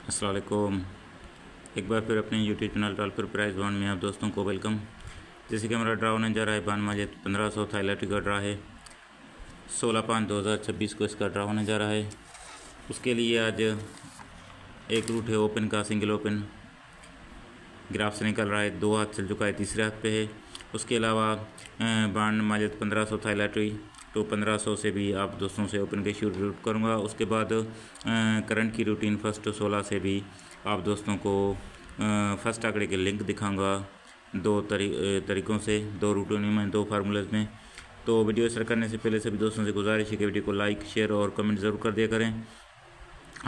अस्सलाम वालेकुम। एक बार फिर अपने YouTube channel transfer price one में आप दोस्तों को वेलकम। जैसे कि हमारा ड्रा होने जा रहा है बान माजिद 1500 थाईलैंड का ड्रा है। 16/5/2026 को इसका ड्रा होने जा रहा है। उसके लिए आज एक रूट है ओपन का, सिंगल ओपन ग्राफ से निकल रहा है। 2 हाथ चल चुका है, तीसरे हाथ पे है। उसके अलावा बान माजिद 1500 थाईलैंड तो 1500 से भी आप दोस्तों से ओपन के शुरू करूँगा। उसके बाद करंट की रूटीन फर्स्ट 16 से भी आप दोस्तों को फर्स्ट आंकड़े के लिंक दिखाऊंगा दो तरीक़ों से, 2 रूटों में, 2 फार्मूलाज में। तो वीडियो स्टार्ट करने से पहले सभी दोस्तों से गुजारिश है कि वीडियो को लाइक, शेयर और कमेंट ज़रूर कर दिया करें।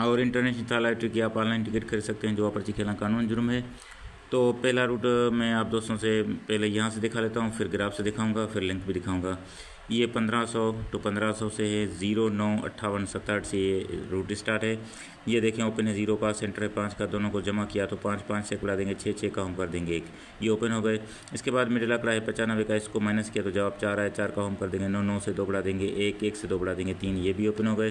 और इंटरनेशनल लॉटरी की आप ऑनलाइन टिकट खरीद सकते हैं, जो पर्ची खेलना कानून जुर्म है। तो पहला रूट मैं आप दोस्तों से पहले यहाँ से दिखा लेता हूँ, फिर ग्राफ से दिखाऊंगा, फिर लिंक भी दिखाऊंगा। ये 1500 तो 1500 से है 0, 9, 58, 67 से ये रूट स्टार्ट है। ये देखें ओपन है, 0 का, सेंटर है 5 का, दोनों को जमा किया तो 5 5 से उड़ा देंगे, 6 6 का हम कर देंगे 1, ये ओपन हो गए। इसके बाद मिडिल आंकड़ा है 95 का, इसको माइनस किया तो जवाब 4 आया, 4 का हम कर देंगे 9, 9 से 2 बढ़ा देंगे 1, 1 से 2 बढ़ा देंगे 3, ये भी ओपन हो गए।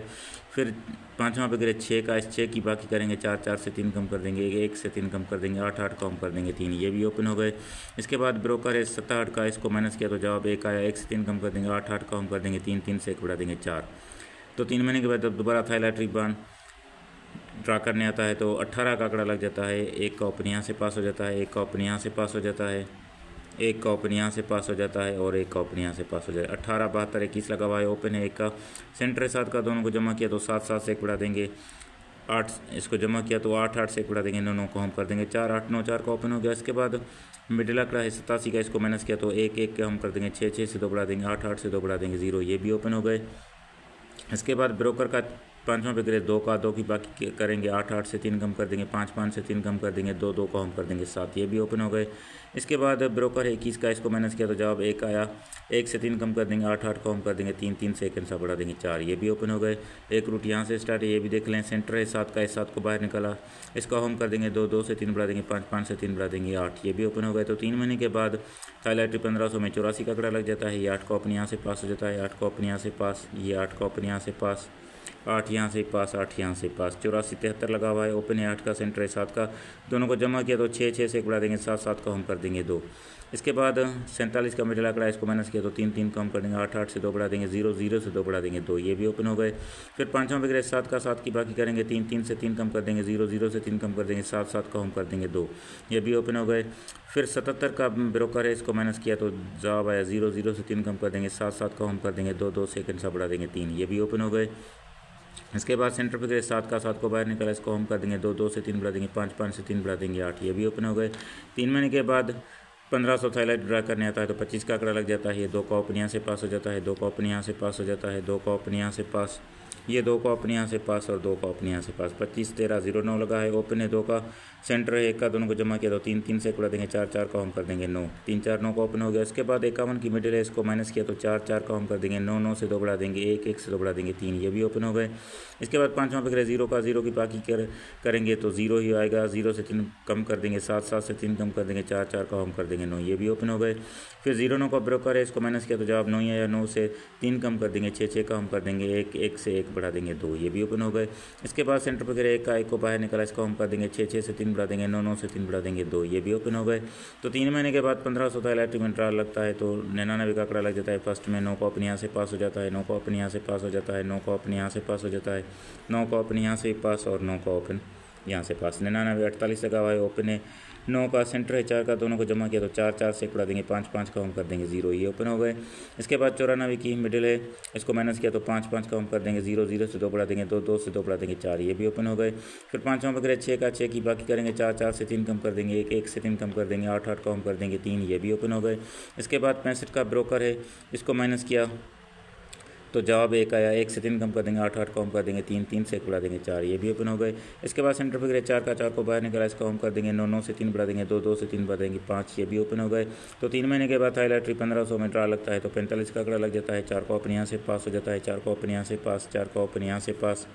फिर पाँचवा पे गिरे 6 का, इस 6 की बाकी करेंगे 4, 4 से 3 कम कर देंगे 1, 1 से 3 कम कर देंगे 8, 8 का हम कर देंगे 3, ये भी ओपन हो गए। इसके बाद ब्रोकर है 67 का, इसको माइनस किया तो जवाब 1 आया, 1 से 3 कम कर देंगे 8, 8 का हम कर देंगे 3, 3 से 1 बढ़ा देंगे 4। तो 3 महीने के बाद जब दोबारा थाईलैंड बांड ड्रा करने आता है तो 18 का आंकड़ा लग जाता है। 1 का ओपन यहाँ से पास हो जाता है, 1 का ओपन यहाँ से पास हो जाता है, 1 का ओपन यहाँ से पास हो जाता है और 1 का ओपन यहाँ से पास हो जाता है। 18, 72, 21 लगा हुआ है, ओपन है 1 का, सेंटर है 7 का, दोनों को जमा किया तो 7, 7 से 1 बढ़ा देंगे 8, इसको जमा किया तो 8, 8 से 1 बढ़ा देंगे 9, 9 को हम कर देंगे 4, 8, 9, 4 का ओपन हो गया। इसके बाद मिडिल आंकड़ा है 87 का, इसको माइनस किया तो 1, 1 के हम कर देंगे 6, 6 से 2 बढ़ा देंगे 8, 8 से 2 बढ़ा देंगे 0, ये भी ओपन हो गए। इसके बाद ब्रोकर का पाँचवा पे गिरे 2 का, 2 की बाकी करेंगे 8, 8 से 3 कम कर देंगे 5, 5 से 3 कम कर देंगे 2, 2 को हम कर देंगे 7, ये भी ओपन हो गए। इसके बाद ब्रोकर है 21 का, इसको माइनस किया तो जवाब 1 आया, 1 से 3 कम कर देंगे 8, 8 को हम कर देंगे 3, 3 से 1 सा बढ़ा देंगे 4, ये भी ओपन हो गए। एक रूट यहाँ से स्टार्ट है, ये भी देख लें, सेंटर है 7 का, इस 7 को बाहर निकाला, इसका हम कर देंगे 2, 2 से 3 बढ़ा देंगे 5, 5 से 3 बढ़ा देंगे 8, ये भी ओपन हो गए। तो 3 महीने के बाद थाईलैंड 1500 में 84 का आंकड़ा लग जाता है। ये 8 का ओपन यहाँ से पास हो जाता है, 8 का ओपन यहाँ से पास, ये 8 का ओपन यहाँ से पास, 8 यहाँ से पास, 8 यहाँ से पास, 84 73 लगा हुआ है, ओपन है 8 का, सेंटर है 7 का, दोनों को जमा किया तो 6, 6 से 1 बढ़ा देंगे 7, 7 को हम कर देंगे 2। इसके बाद 47 का मिडिल आंकड़ा, इसको माइनस किया तो 3, 3 को हम कर देंगे 8, 8 से 2 बढ़ा देंगे 0, 0 से 2 बढ़ा देंगे 2, ये भी ओपन हो गए। फिर पाँचवां पे गिरे 7 का, 7 की बाकी करेंगे 3, 3 से 3 कम कर देंगे 0, 0 से 3 कम कर देंगे 7, 7 को हम कर देंगे 2, ये भी ओपन हो गए। फिर 77 का ब्रोकर है, इसको माइनस किया तो जवाब आया 0, 0 से 3 कम कर देंगे 7, 7 को हम कर देंगे 2, 2 से 1 सा बढ़ा देंगे 3, ये भी ओपन हो गए। इसके बाद सेंटर पे गए 7 का, 7 को बाहर निकाला, इसको हम कर देंगे 2, 2 से 3 बढ़ा देंगे 5, 5 से 3 बढ़ा देंगे 8, ये भी ओपन हो गए। 3 महीने के बाद 1500 थाईलैंड ड्रा करने आता है तो 25 का आंकड़ा लग जाता है। ये 2 का ओपन यहाँ से पास हो जाता है, 2 का ओपन यहाँ से पास हो जाता है, 2 का ओपन यहाँ से पास, ये 2 का ओपन यहाँ से पास और 2 का ओपन यहाँ से पास, 25 13 0 9 लगा है, ओपन है 2 का, सेंटर है 1 का, दोनों को जमा किया तो 3, 3 से 1 बढ़ा देंगे 4, 4 का हम कर देंगे 9, 3, 4 9 का ओपन हो गया। इसके बाद 51 की मिडिल है, इसको माइनस किया तो 4, 4 का हम कर देंगे 9, 9 से 2 बढ़ा देंगे 1, 1 से 2 बढ़ा देंगे 3, ये भी ओपन हो गए। इसके बाद पाँचवां पे 0 का, 0 की बाकी करेंगे तो 0 ही आएगा, 0 से 3 कम कर देंगे 7, 7 से 3 कम कर देंगे 4, 4 का हम कर देंगे 9, ये भी ओपन हो गए। फिर 0 9 का ब्रोकर है, इसको माइनस किया तो जवाब 9 ही आया, 9 से 3 कम कर देंगे 6, 6 का हम कर देंगे 1, 1 से 1 बढ़ा देंगे 2, ये भी ओपन हो गए। इसके बाद सेंटर पे गिरे 1 का, 1 को बाहर निकाला, इसको हम कर देंगे 6, 6 से 3 बढ़ा देंगे 9, 9 से 3 बढ़ा देंगे 2, ये भी ओपन हो गए। तो 3 महीने के बाद 1500 थाईलैंड में ट्रायल लगता है तो 99 का आंकड़ा लग जाता है। फर्स्ट में 9 का ओपन यहाँ से पास हो जाता है, 9 का ओपन यहाँ से पास हो जाता है, 9 का ओपन यहाँ से पास हो जाता है, 9 का ओपन यहाँ से पास और 9 का ओपन यहाँ से पास। 99 48 लगा हुआ है, ओपन है 9 का, सेंटर है 4 का, दोनों को जमा किया तो 4, 4 से उड़ा देंगे 5, 5 का हम कर देंगे 0, ये ओपन हो गए। इसके बाद 94 की मिडिल है, इसको माइनस किया तो 5, 5 का हम कर देंगे 0, 0 से 2 बढ़ा देंगे 2, 2 से 2 बढ़ा देंगे 4, ये भी ओपन हो गए। फिर पाँचवां पकड़े 6 का, 6 की बाकी करेंगे 4, 4 से 3 कम कर देंगे 1, 1 से 3 कम कर देंगे 8, 8 का हम कर देंगे 3, ये भी ओपन हो गए। इसके बाद 65 का ब्रोकर है, इसको माइनस किया तो जवाब 1 आया, 1 से 3 कम कर देंगे 8, 8 को हम कर देंगे 3, 3 से 1 बढ़ा देंगे 4, ये भी ओपन हो गए। इसके बाद सेंटर पे गिरे 4 का, 4 को बाहर निकाला, इसको हम कर देंगे 9, 9 से 3 बढ़ा देंगे 2, 2 से 3 बढ़ा देंगे 5, ये भी ओपन हो गए। तो 3 महीने के बाद थाईलैंड 1500 में ड्रा लगता है तो 45 का आंकड़ा लग जाता है। 4 का ओपन यहाँ से पास हो जाता है, 4 का ओपन यहाँ से पास, 4 का ओपन यहाँ से पास,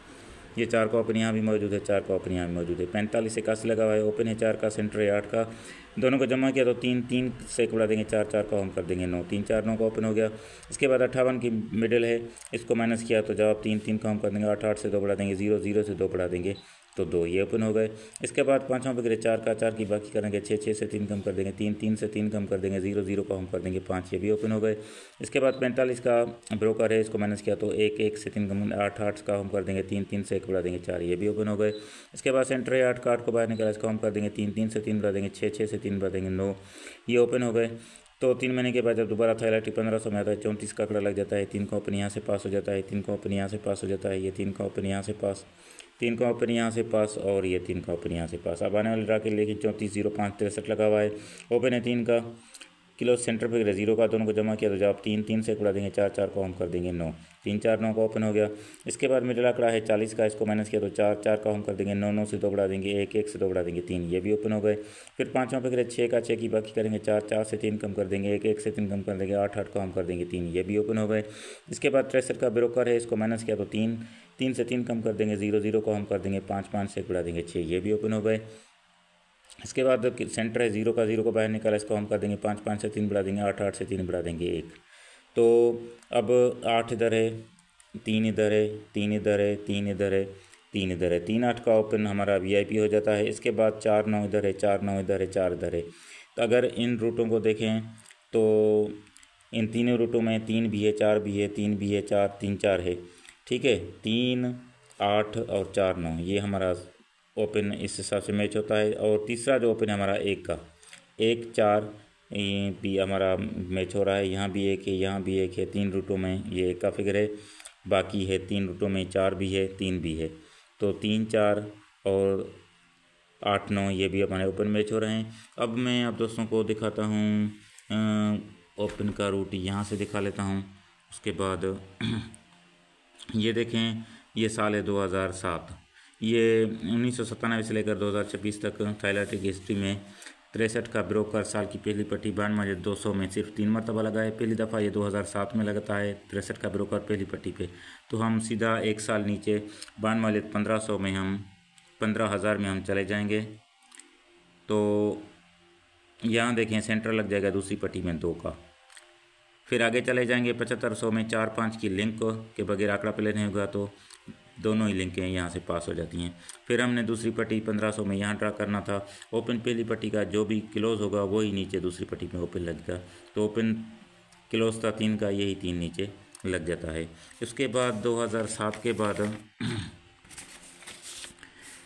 ये 4 का ओपन यहाँ भी मौजूद है, 4 का ओपन यहाँ भी मौजूद है। 45 81 लगा हुआ है, ओपन है 4 का, सेंटर है 8 का, दोनों को जमा किया तो 3, 3 से बढ़ा देंगे 4, 4 का हम कर देंगे 9, 3 4 9 का ओपन हो गया। इसके बाद 58 की मिडिल है, इसको माइनस किया तो जवाब 3, 3 का हम कर देंगे 8, 8 से 2 बढ़ा देंगे 0, 0 से 2 बढ़ा देंगे तो 2 ये ओपन हो गए। इसके बाद पाँचवां फिगर 4 का, 4 की बाकी करेंगे 6, 6 से 3 कम कर देंगे 3, 3 से 3 कम कर देंगे 0, 0 को हम कर देंगे 5, ये भी ओपन हो गए। इसके बाद 45 का ब्रोकर है, इसको माइनस किया तो 1, 1 से 3 कम 8, 8 का हम कर देंगे 3, 3 से 1 बढ़ा देंगे 4, ये भी ओपन हो गए। इसके बाद सेंटर है 8 का, 8 को बाहर निकाला, इसको हम कर देंगे 3, 3 से 3 बढ़ा देंगे 6, 6 से 3 बढ़ा देंगे 9, ये ओपन हो गए। तो 3 महीने के बाद जब दोबारा थाईलाइट 1500 में आता है 34 का आंकड़ा लग जाता है, 3 का ओपन यहाँ से पास हो जाता है, 3 का ओपन यहाँ से पास हो जाता है, ये 3 का ओपन यहाँ से पास, 3 का ओपन यहाँ से पास और ये 3 का ओपन यहाँ से पास। अब आने वाले ड्रा के लेकिन 340563 लगा हुआ है, ओपन है 3 का, किलो सेंटर फिगर 0 का, दोनों को जमा किया तो जब 3, 3 से बढ़ा देंगे 4, 4 को हम कर देंगे 9, 3, 4, 9 का ओपन हो गया। इसके बाद मिडिल आंकड़ा है 40 का, इसको माइनस किया तो 4, 4 का हम कर देंगे 9, 9 से 2 बढ़ा देंगे 1, 1 से 2 बढ़ा देंगे 3, ये भी ओपन हो गए। फिर पाँचवां फिगर 6 का, 6 की बाकी करेंगे 4, 4 से 3 कम कर देंगे 1, 1 से 3 कम कर देंगे 8, 8 को हम कर देंगे 3, ये भी ओपन हो गए। इसके बाद 63 का ब्रोकर है, इसको माइनस किया तो 3, 3 से 3 कम कर देंगे 0, 0 को हम कर देंगे 5, 5 से बढ़ा देंगे 6, ये भी ओपन हो गए। इसके बाद सेंटर है 0 का, 0 को बाहर निकाला, इसको हम कर देंगे 5, 5 से 3 बढ़ा देंगे 8, 8 से 3 बढ़ा देंगे 1। तो अब 8 इधर है, 3 इधर है, 3 इधर है, 3 इधर है, 3 इधर है, 3, 8 का ओपन हमारा VIP हो जाता है। इसके बाद 4, 9 इधर है, 4, 9 इधर है, 4 इधर है। तो अगर इन रूटों को देखें तो इन तीनों रूटों में 3 भी है, 4 भी है, 3 भी है, 4, 3, 4 है, ठीक है। 3, 8 और 4, 9 ये हमारा ओपन इस हिसाब से मैच होता है। और तीसरा जो ओपन है हमारा 1 का, 1, 4 भी हमारा मैच हो रहा है, यहाँ भी 1 है, यहाँ भी 1 है, 3 रूटों में ये 1 का फिगर है, बाकी है 3 रूटों में 4 भी है, 3 भी है। तो 3, 4 और 8, 9 ये भी हमारे ओपन मैच हो रहे हैं। अब मैं आप दोस्तों को दिखाता हूँ ओपन का रूट यहाँ से दिखा लेता हूँ। उसके बाद ये देखें, ये साल है 2007, ये 1997 से लेकर 2026 तक थाईलैंड की हिस्ट्री में 63 का ब्रोकर साल की पहली पट्टी 92,200 में सिर्फ 3 मरतबा लगा है। पहली दफ़ा ये 2007 में लगता है 63 का ब्रोकर पहली पट्टी पे। तो हम सीधा 1 साल नीचे 92,1500 में हम 15,000 में हम चले जाएंगे। तो यहाँ देखें सेंटर लग जाएगा दूसरी पट्टी में 2 का। फिर आगे चले जाएंगे 7500 में 4, 5 की लिंक के बगैर आंकड़ा प्ले नहीं होगा तो दोनों ही लिंकें यहाँ से पास हो जाती हैं। फिर हमने दूसरी पट्टी 1500 में यहाँ ड्रा करना था। ओपन पहली पट्टी का जो भी क्लोज होगा वही नीचे दूसरी पट्टी में ओपन लगेगा। तो ओपन क्लोज था 3 का, यही 3 नीचे लग जाता है। उसके बाद 2007 के बाद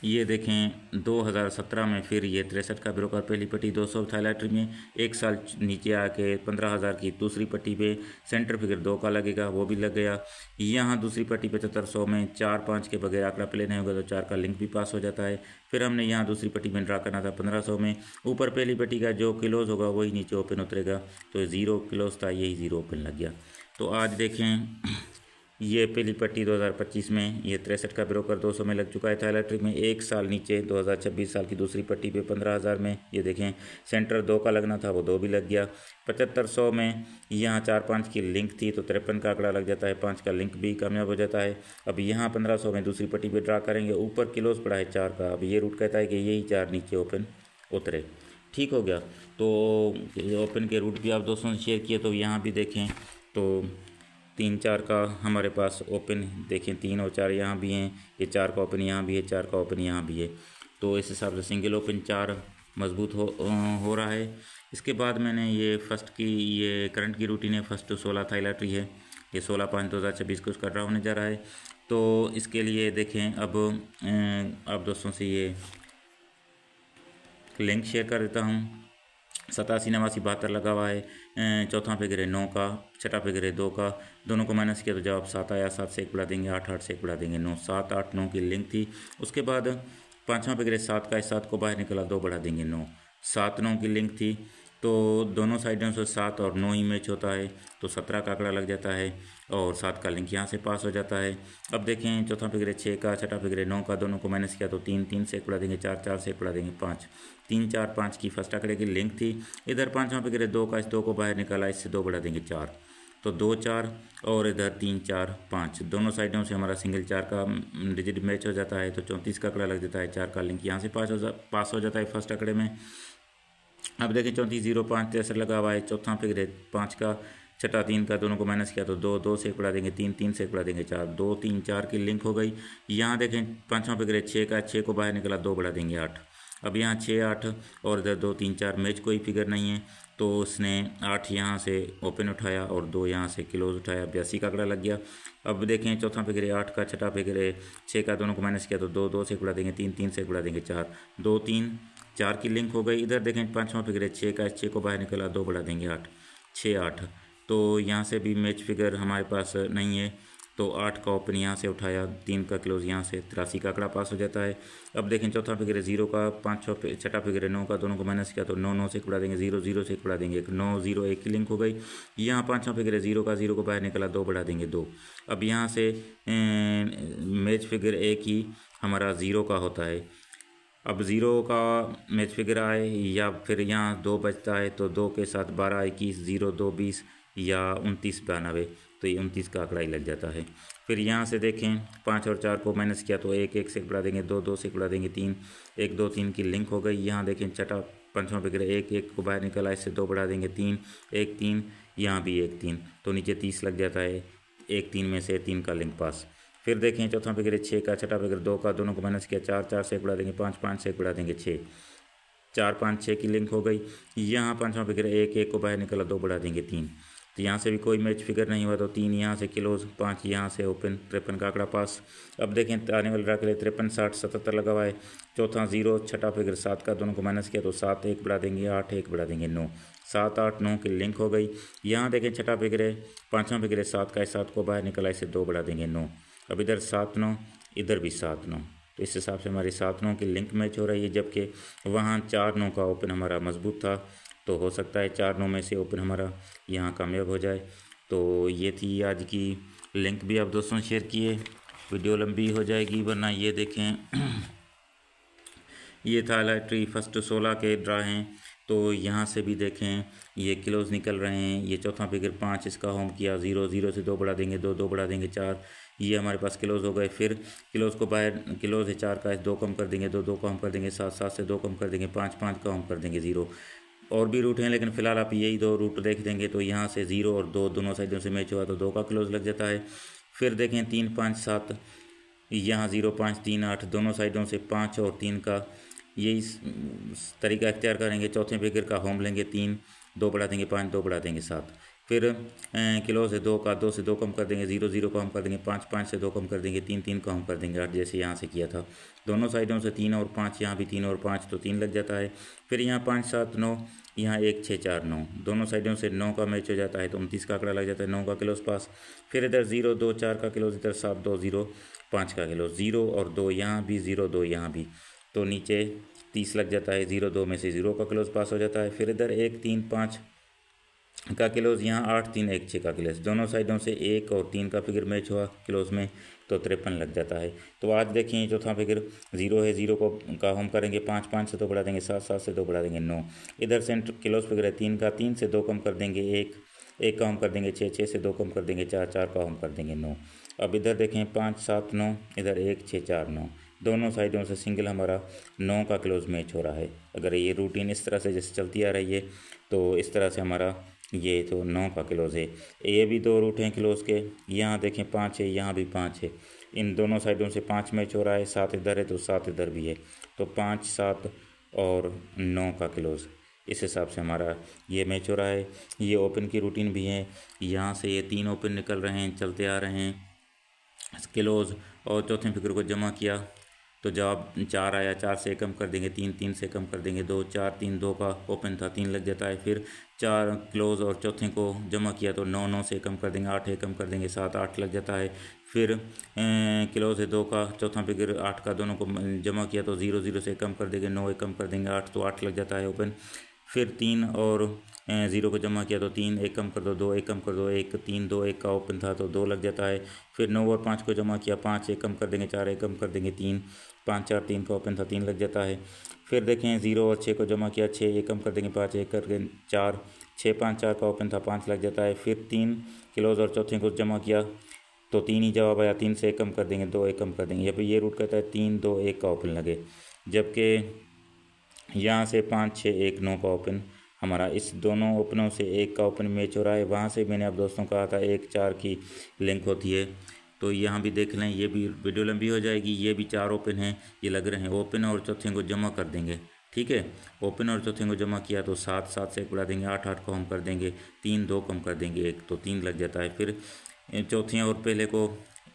ये देखें 2017 में फिर ये 63 का ब्रोकर पहली पट्टी 200 थाईलैंड में 1 साल नीचे आके 15,000 की दूसरी पट्टी पे सेंटर फिगर 2 का लगेगा, वो भी लग गया। यहाँ दूसरी पट्टी 7500 में 4, 5 के बगैर आंकड़ा प्ले नहीं होगा तो 4 का लिंक भी पास हो जाता है। फिर हमने यहाँ दूसरी पट्टी में ड्रा करना था 1500 में, ऊपर पहली पट्टी का जो क्लोज होगा वही नीचे ओपन उतरेगा। तो 0 क्लोज था, यही 0 ओपन लग गया। तो आज देखें ये पहली पट्टी 2025 में ये 63 का ब्रोकर 200 में लग चुका है थाईलैंड में। 1 साल नीचे 2026 साल की दूसरी पट्टी पे 15,000 में ये देखें सेंटर 2 का लगना था, वो 2 भी लग गया। 7500 में यहाँ 4, 5 की लिंक थी तो 53 का आंकड़ा लग जाता है, 5 का लिंक भी कामयाब हो जाता है। अब यहाँ 1500 में दूसरी पट्टी पे ड्रा करेंगे, ऊपर क्लोज पड़ा है 4 का। अब ये रूट कहता है कि यही 4 नीचे ओपन उतरे, ठीक हो गया। तो ओपन के रूट भी आप दोस्तों से शेयर किए। तो यहाँ भी देखें तो 3, 4 का हमारे पास ओपन देखें, 3 और 4 यहाँ भी हैं, ये 4 का ओपन यहाँ भी है, 4 का ओपन यहाँ भी है। तो इस हिसाब से सिंगल ओपन 4 मजबूत हो रहा है। इसके बाद मैंने ये फर्स्ट की ये करंट की रूटीन है, फर्स्ट 16 थाईलैंड है, ये 16/5/2026 को उसका ड्रा होने जा रहा है। तो इसके लिए देखें अब आप दोस्तों से ये लिंक शेयर कर देता हूँ। 87, 89, 72 लगा हुआ है। चौथा फिगर है 9 का, छठा फिगर है 2 का, दोनों को माइनस किया तो जवाब 7 आया। 7 से 1 बढ़ा देंगे 8, 8 से 1 बढ़ा देंगे 9, 7, 8, 9 की लिंक थी। उसके बाद पाँचवां फिगर है 7 का, 7 को बाहर निकला 2 बढ़ा देंगे 9, 7, 9 की लिंक थी। तो दोनों साइडों से 7 और 9 ही मैच होता है तो 17 का आंकड़ा लग जाता है और 7 का लिंक यहाँ से पास हो जाता है। अब देखें चौथा फिगर है 6 का, छठा फिगर है 9 का, दोनों को माइनस किया तो 3, 3 से 1 बढ़ा देंगे 4, 4 से 1 बढ़ा देंगे 5, 3, 4, 5 की फर्स्ट आंकड़े की लिंक थी। इधर पाँचवां फिगर है 2 का, इस 2 को बाहर निकाला, इससे 2 बढ़ा देंगे 4, तो 2, 4 और इधर 3, 4, 5 दोनों साइडों से हमारा सिंगल 4 का डिजिट मैच हो जाता है तो 34 का आंकड़ा लग जाता है। 4 का लिंक यहाँ से पास हो जाता है फर्स्ट आंकड़े में। अब देखें 34, 05, 63 लगा हुआ है। चौथा फिगर है 5 का, छठा 3 का, दोनों को माइनस किया तो 2, 2 से 1 बढ़ा देंगे 3, 3 से 1 बढ़ा देंगे 4, 2 3 4 की लिंक हो गई। यहाँ देखें पाँचवां फिगर 6 का, 6 को बाहर निकला 2 बढ़ा देंगे 8। अब यहाँ 6 8 और इधर 2 3 4 मैच कोई फिगर नहीं है, तो उसने 8 यहाँ से ओपन उठाया और 2 यहाँ से क्लोज उठाया, 82 का आंकड़ा लग गया। अब देखें चौथा फिगर है 8 का, छठा फिगर है 6 का, दोनों को माइनस किया तो 2, 2 से 1 बढ़ा देंगे 3, 3 से 1 बढ़ा देंगे 4, 2 3 4 की लिंक हो गई। इधर देखें पाँचवां फिगर है 6 का, 6 को बाहर निकला 2 बढ़ा देंगे 8, 6 8, तो यहाँ से भी मैच फिगर हमारे पास नहीं है, तो 8 का ओपन यहाँ से उठाया, 3 का क्लोज यहाँ से, 83 का आंकड़ा पास हो जाता है। अब देखें चौथा फिगर है 0 का, छठा फिगर है 9 का, दोनों को माइनस किया तो 9 9 से 1 बढ़ा देंगे 0, 0 से 1 बढ़ा देंगे 1, 9 0 1 की लिंक हो गई। यहाँ पाँचवां फिगर है 0 का, 0 को बाहर निकला 2 बढ़ा देंगे 2। अब यहाँ से मैच फिगर एक ही हमारा 0 का होता है। अब 0 का मैच फिगर आए या फिर यहाँ 2 बचता है तो 2 के साथ 12 21, 0 2 20 या 29 92, तो ये 29 का आंकड़ा ही लग जाता है। फिर यहाँ से देखें 5 और 4 को माइनस किया तो 1 1 से 1 बढ़ा देंगे 2, 2 से 1 बढ़ा देंगे 3, 1 2 3 की लिंक हो गई। यहाँ देखें छठा पाँचवां फिगर 1 1 को बाहर निकला, इससे 2 बढ़ा देंगे 3, 1 3, यहाँ भी 1 3, तो नीचे 30 लग जाता है, 1 3 में से 3 का लिंक पास। फिर देखें चौथा फिगर 6 का, छठा फिगर 2 का, दोनों को माइनस किया 4 4 से 1 बढ़ा देंगे 5, 5 से 1 बढ़ा देंगे 6, 4 5 6 की लिंक हो गई। यहाँ पाँचवां फिगर 1 1 को बाहर निकला 2 बढ़ा देंगे 3, तो यहाँ से भी कोई मैच फिगर नहीं हुआ, तो 3 यहाँ से क्लोज, 5 यहाँ से ओपन, 53 का आंकड़ा पास। अब देखें आने वाले ड्रा के लिए 53 60 77 लगा हुआ है। चौथा 0, छठा फिगर 7 का, दोनों को माइनस किया तो 7 1 बढ़ा देंगे 8, 1 बढ़ा देंगे 9, 7 8 9 की लिंक हो गई। यहाँ देखें छठा फिगर है, पाँचवां फिगर है 7 का, 7 को बाहर निकला, इससे 2 बढ़ा देंगे 9। अब इधर 7 9, इधर भी 7 9, तो इस हिसाब से हमारी 7 9 की लिंक मैच हो रही है, जबकि वहाँ 4 9 का ओपन हमारा मजबूत था, तो हो सकता है 4 9 में से ओपन हमारा यहाँ कामयाब हो जाए। तो ये थी आज की लिंक, भी आप दोस्तों शेयर किए, वीडियो लंबी हो जाएगी, वरना ये देखें ये था लॉटरी फर्स्ट 16 के ड्रा हैं, तो यहाँ से भी देखें ये क्लोज निकल रहे हैं। ये चौथा फिगर 5, इसका होम किया 0, 0 से 2 बढ़ा देंगे 2, 2 बढ़ा देंगे 4, ये हमारे पास क्लोज हो गए। फिर क्लोज को बाहर, क्लोज है 4 का, 2 कम कर देंगे 2, 2 का हम कर देंगे 7, 7 से 2 कम कर देंगे 5, 5 का हम कर देंगे 0। और भी रूट हैं, लेकिन फ़िलहाल आप यही 2 रूट देख देंगे, तो यहाँ से 0 और 2 दोनों साइडों से मैच हुआ तो 2 का क्लोज लग जाता है। फिर देखें 3 5 7, यहाँ 0 5 3 8, दोनों साइडों से 5 और 3 का यही तरीका इख्तियार करेंगे। चौथे फिगर का होम लेंगे 3, 2 बढ़ा देंगे 5, 2 बढ़ा देंगे 7। फिर क्लोज है 2 का, 2 से 2 कम कर देंगे 0, 0 को हम कर देंगे 5, 5 से 2 कम कर देंगे 3, 3 को हम कर देंगे 8, जैसे यहाँ से किया था। दोनों साइडों से 3 और 5, यहाँ भी 3 और 5, तो 3 लग जाता है। फिर यहाँ 5 7 9, यहाँ 1 6 4 9, दोनों साइडों से 9 का मैच हो जाता है, तो 29 का आंकड़ा लग जाता है, 9 का क्लोज पास। फिर इधर 0 2 4 का क्लोज, इधर 7 2 0 5 का क्लोज, 0 और 2 यहाँ भी, 0 2 यहाँ भी, तो नीचे 30 लग जाता है। 0 2 में से 0 का क्लोज पास हो जाता है। फिर इधर 1 3 5 का क्लोज, यहाँ 8 3 1 6 का क्लोज, दोनों साइडों से 1 और 3 का फिगर मैच हुआ क्लोज में, तो 53 लग जाता है। तो आज देखें चौथा फिगर 0 है, 0 को का हम करेंगे 5, 5 से 2 बढ़ा देंगे 7, 7 से 2 बढ़ा देंगे 9। इधर सेंटर क्लोज फिगर है 3 का, 3 से 2 कम कर देंगे 1, 1 का हम कर देंगे 6, 6 से 2 कम कर देंगे 4, 4 का हम कर देंगे 9। अब इधर देखें 5 7 9, इधर 1 6 4 9, दोनों साइडों से सिंगल हमारा 9 का क्लोज मैच हो रहा है। अगर ये रूटीन इस तरह से जैसे चलती आ रही है, तो इस तरह से हमारा ये तो 9 का क्लोज है। ये भी 2 रूट हैं क्लोज के, यहाँ देखें 5 है, यहाँ भी 5 है, इन दोनों साइडों से 5 मैच हो रहा है, 7 इधर है तो 7 इधर भी है, तो 5 7 और 9 का क्लोज, इस हिसाब से हमारा ये मैच हो रहा है। ये ओपन की रूटीन भी है, यहाँ से ये 3 ओपन निकल रहे हैं, चलते आ रहे हैं क्लोज, और चौथे फिगर को जमा किया तो जवाब 4 आया, 4 से कम कर देंगे 3, 3 से कम कर देंगे 2, 4 3 2 का ओपन था 3 लग जाता है। फिर 4 क्लोज और चौथे को जमा किया तो 9 9 से कम कर देंगे 8, 1 कम कर देंगे 7, 8 लग जाता है। फिर क्लोज है 2 का, चौथा फिगर 8 का, दोनों को जमा किया तो 0 0 से कम कर देंगे 9, 1 कम कर देंगे 8, तो 8 लग जाता है ओपन। फिर 3 और 0 को जमा किया तो 3, 1 कम कर दो 2, 1 कम कर दो 1, 3 2 1 का ओपन था तो 2 लग जाता है। फिर 9 और 5 को जमा किया 5, 1 कम कर देंगे 4, 1 कम कर देंगे 3, 5 4 3 का ओपन था 3 लग जाता है। फिर देखें 0 और 6 को जमा किया 6, 1 कम कर देंगे 5, 1 करके 4, 6 5 4 का ओपन था 5 लग जाता है। फिर 3 क्लोज और चौथे को जमा किया तो 3 ही जवाब आया, 3 से 1 कम कर देंगे 2, 1 कम कर देंगे, यहाँ पे ये रूट कहता है 3 2 1 का ओपन लगे, जबकि यहाँ से 5 6 1 9 का ओपन हमारा इस दोनों ओपनों से एक का ओपन मैच हो रहा है। वहाँ से मैंने अब दोस्तों कहा था 1-4 की लिंक होती है, तो यहाँ भी देख लें, ये भी वीडियो लंबी हो जाएगी। ये भी 4 ओपन हैं, ये लग रहे हैं ओपन, और चौथे को जमा कर देंगे। ठीक है, ओपन और चौथे को जमा किया तो 7-7 से बढ़ा देंगे, 8-8 को हम कर देंगे, 3-2 कम कर देंगे 1, तो 3 लग जाता है। फिर चौथे और पहले को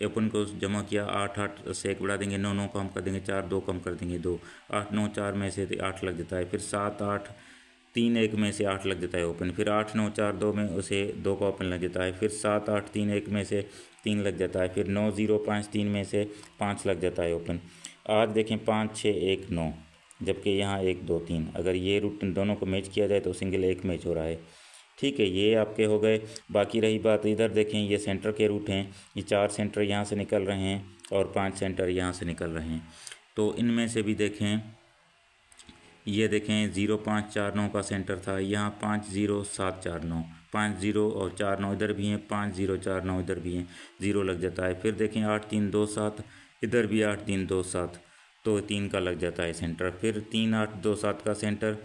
ओपन को जमा किया, 8-8 से 1 बढ़ा देंगे, 9-9 को हम कर देंगे 4, 2 कम कर देंगे 2, 8-9 4 में से 8 लग जाता है। फिर 7-8 3-1 में से 8 लग जाता है ओपन। फिर 8-9 4-2 में उसे 2 का ओपन लग जाता है। फिर 7-8 3-1 में से 3 लग जाता है। फिर 9-0 5-3 में से 5 लग जाता है ओपन। आज देखें 5-6-1-9, जबकि यहाँ 1-2-3, अगर ये रूट दोनों को मैच किया जाए तो सिंगल 1 मैच हो रहा है। ठीक है, ये आपके हो गए। बाकी रही बात, इधर देखें ये सेंटर के रूट हैं, ये 4 सेंटर यहाँ से निकल रहे हैं और 5 सेंटर यहाँ से निकल रहे हैं। तो इनमें से भी देखें, ये देखें 0-5-4-9 का सेंटर था, यहाँ 5-0-7-4-9, 5-0 और 4-9 इधर भी हैं, 5-0-4-9 इधर भी हैं, 0 लग जाता है। फिर देखें 8-3-2-7, इधर भी 8-3-2-7, तो 3 का लग जाता है सेंटर। फिर 3-8-2-7 का सेंटर,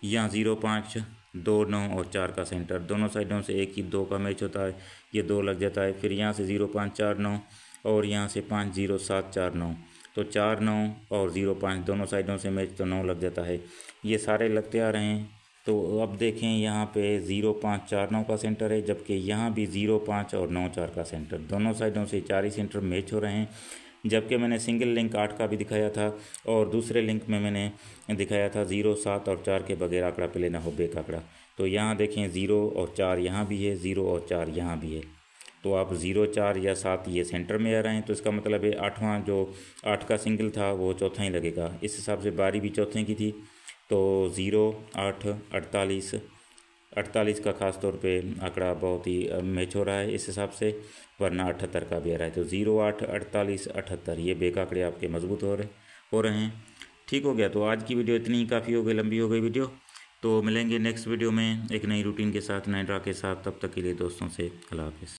यहाँ 0-5-2-9 और 4 का सेंटर, दोनों साइडों से एक ही 2 का मैच होता है, ये 2 लग जाता है। फिर यहाँ से 0-5-4-9 और यहाँ से 5-0-7-4-9, तो 4-9 और 0-5 दोनों साइडों से मैच, तो 9 लग जाता है। ये सारे लगते आ रहे हैं। तो अब देखें यहाँ पे 0-5-4-9 का सेंटर है, जबकि यहाँ भी 0-5 और 9-4 का सेंटर, दोनों साइडों से 4 ही सेंटर मैच हो रहे हैं। जबकि मैंने सिंगल लिंक 8 का भी दिखाया था, और दूसरे लिंक में मैंने दिखाया था 0, 7 और 4 के बगैर आंकड़ा पे लेना हो, बेक आंकड़ा। तो यहाँ देखें 0 और 4 यहाँ भी है, 0 और 4 यहाँ भी है। तो आप 0, 4 या 7 ये सेंटर में आ रहे हैं, तो इसका मतलब है 8वां जो 8 का सिंगल था वो चौथा ही लगेगा। इस हिसाब से बारी भी चौथे की थी, तो 0, 8, 48 का ख़ास तौर पे आंकड़ा बहुत ही मैच हो रहा है इस हिसाब से, वरना 78 का भी आ रहा है। तो 0, 8, 48, 78 ये बेक आंकड़े आपके मजबूत हो रहे हैं। ठीक हो गया। तो आज की वीडियो इतनी ही काफ़ी हो गई, लंबी हो गई वीडियो। तो मिलेंगे नेक्स्ट वीडियो में एक नई रूटीन के साथ, नए ड्रा के साथ। तब तक के लिए दोस्तों से अल्लाह हाफ़िज़।